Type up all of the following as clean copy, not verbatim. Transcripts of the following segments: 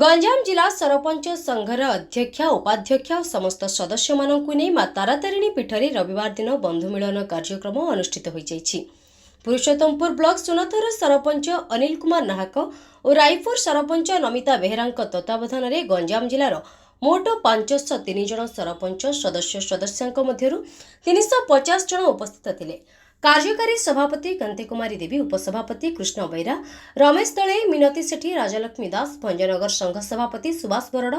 गंजाम जिला सरपंच संघर अध्यक्ष उपाध्यक्ष और समस्त सदस्य मानक नहीं मां तारातारिणी पीठरे रविवार दिन बंधु मिलन कार्यक्रम अनुष्ठित हो जाइछि। पुरुषोत्तमपुर ब्लॉक सुनथर सरपंच अनिल कुमार नाहक और रायपुर सरपंच नमिता बेहरा तत्वावधान में गंजाम जिलार मोट 503 जन सरपंच सदस्यों मध्य 350 जन उपस्थित थिले। कार्यकारी सभापति कांति कुमारी देवी, उपसभापति कृष्ण बैरा, रमेश दले, मिनती सेठी, राजलक्ष्मी दास, भंजनगर संघ सभापति सुभाष बरड़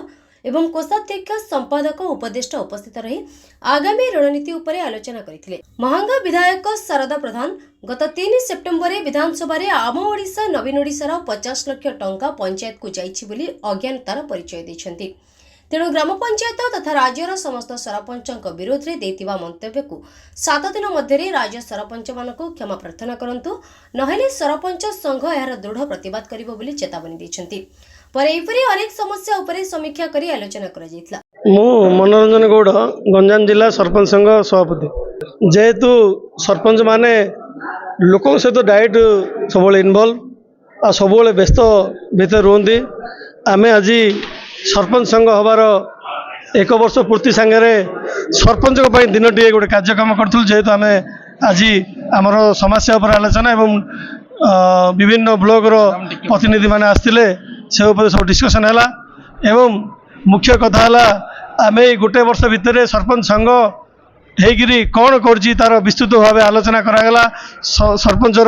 एवं कोषाध्यक्ष संपादक उपदेष्टा उपस्थित रही आगामी रणनीति उपरे आलोचना करथिले। महांगा विधायक शारदा प्रधान गत 3 सेप्टेम्बर विधानसभा आम ओडिशा नवीन ओडिशार 50 लाख टंका पंचायत को जाइछि बोली अज्ञानतार परिचय दैछन्ति। तेणु ग्राम पंचायत तथा राज्यर समस्त सरपंच विरोध में देतिबा मंतव्य को 7 दिन मध्य राज्य सरपंच मानक क्षमा प्रार्थना करंतु नहेले सरपंच संघ यार दृढ़ प्रतिवाद करिबो बोली चेतावनी दैछन्ति। पर एपरि अनेक समस्या उपरे समीक्षा करी आलोचना करा जायतिला। मु मनोरंजन गौड़ गंजाम जिला सरपंच संघ सभापति। जेहेतु सरपंच माने लोक सहित डायरेक्ट सब इनवल्व आ सब व्यस्त भीतर रुहंती। आमे आज सरपंच संघ हबार 1 वर्ष पूर्ति सांगे सरपंच दिनटी गोटे कार्यक्रम करूँ। जेहेतु आम आज आमर समस्या उपर आलोचना एवं विभिन्न ब्लॉक प्रतिनिधि माने आसते से सब डिस्कसन है एवं मुख्य कथा है आम गोटे वर्ष भितर सरपंच संघ होगी कौन कर तार विस्तृत भाव आलोचना करागला। सरपंचर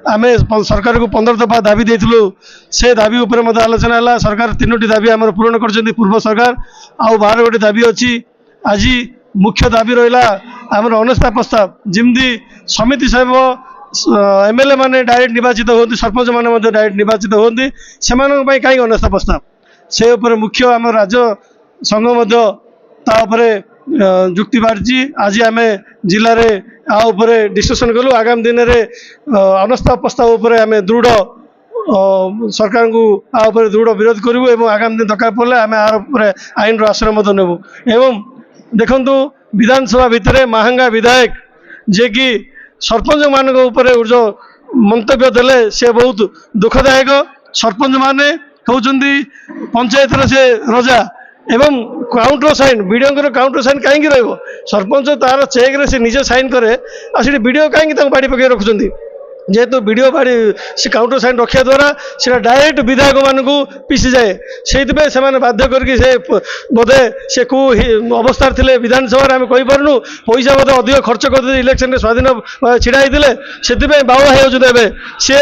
आम सरकार को 15 दफा दाबी देथिलु, से दाबी उपर मत आलोचना है। सरकार 3टी दाबी आम पूरण कर पूर्व सरकार आउ 12 गोटी दाबी अच्छी। आज मुख्य दाबी रहा आमर अनास्था प्रस्ताव जमी समिति साहेब एमएलए माने डायरेक्ट निर्वाचित होती, सरपंच माने डायरेक्ट निर्वाचित होती, से कहीं अनास्था प्रस्ताव से उपर मुख्य आम राज्य संघ जुक्ति बाढ़ी। आज आम जिले में आउे डिस्कसन कलु। आगामी दिन में अनास्था प्रस्ताव उपर आम दृढ़ सरकार को आउे दृढ़ विरोध करूँ और आगामी दिन दरकार पड़े आम आर आईन आश्रय नेबू। एवं देखु विधानसभा भितर महांगा विधायक जे कि सरपंच मान जो मंतव्य देले से बहुत दुखदायक। सरपंच माने कहते पंचायत से रजा एवं countersign video countersign कहीं रही सरपंच तार चेक रे से निजे साइन करे आसी वीडियो कहीं बाड़ी पकड़ रखुच्च। जेहेतु वीडियो बाड़ी से काउंटर साइन रखा द्वारा से डायरेक्ट विधायक मान को पिसी जाए से बाध्य करके बोधे से कौ अवस्था थे विधानसभा आम कहीपरनु पैसा बोधे अधिक खर्च करते इलेक्शन में स्वाधीन छिड़ा होते से बाउला हो सी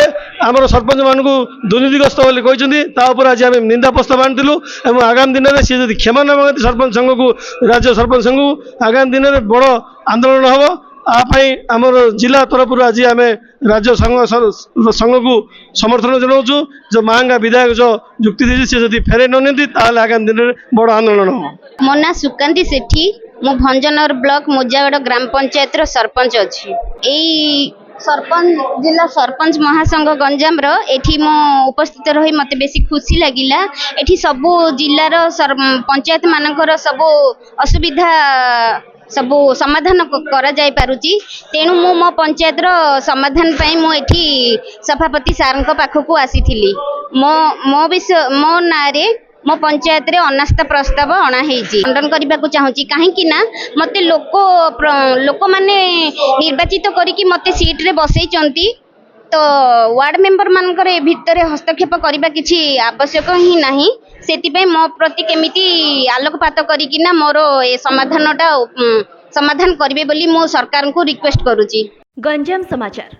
आमर सरपंच मान को दुर्नीतिग्रस्त बोली कहते आज आम निंदा प्रस्ताव आनीलु और आगामी दिन में सी क्षमा न मांगती सरपंच संघ को राज्य सरपंच संघ को आगामी दिन में बड़ आंदोलन हम आपाई आमर जिला तरफ आज आम राज्य संघ को समर्थन जनाऊँ। जो महांगा विधायक जो जुक्ति दी सी जब फेरे नी आगामी दिन में बड़ आंदोलन हम। मो ना सुकांती सेठी, मु भंजनगर ब्लॉक मुजागड़ ग्राम पंचायत सरपंच अच्छी। यही सरपंच जिला सरपंच महासंघ गंजाम एठी मो उपस्थित रही मते बेसी खुशी लगिला। एठी सबु जिल्लार पंचायत मानकर सबु असुविधा सबु समाधान करा जाय पारुची। तेणु मु मो पंचायत समाधान पाई मु एठी सभापति सार पाखक आसीथिली। मो नारे मो पंचायत रे अनास्था प्रस्ताव अणा हेजी खंडन करने को चाहूँगी। कहीं मते लोक माने निर्वाचित करिकी मते सीट रे बसैचंती, तो वार्ड मेंबर मानकर ए भितर हस्तक्षेप करबा किछि आवश्यक ही नाही। सेति मो प्रति केमिति आलोकपात करिकिना मोर ए समाधान करिवे बोली मो सरकार को रिक्वेस्ट करूची। गंजाम समाचार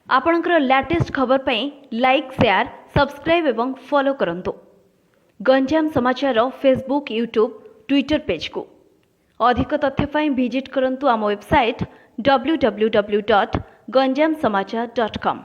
आपनकर लेटेस्ट खबर पई लाइक, शेयर, सब्सक्राइब एवं फॉलो करंतु। गंजाम समाचार फेसबुक, यूट्यूब, ट्विटर पेज को अधिक तथ्य पाई विजिट करंतु आम वेबसाइट www.ganjamsamachar.com।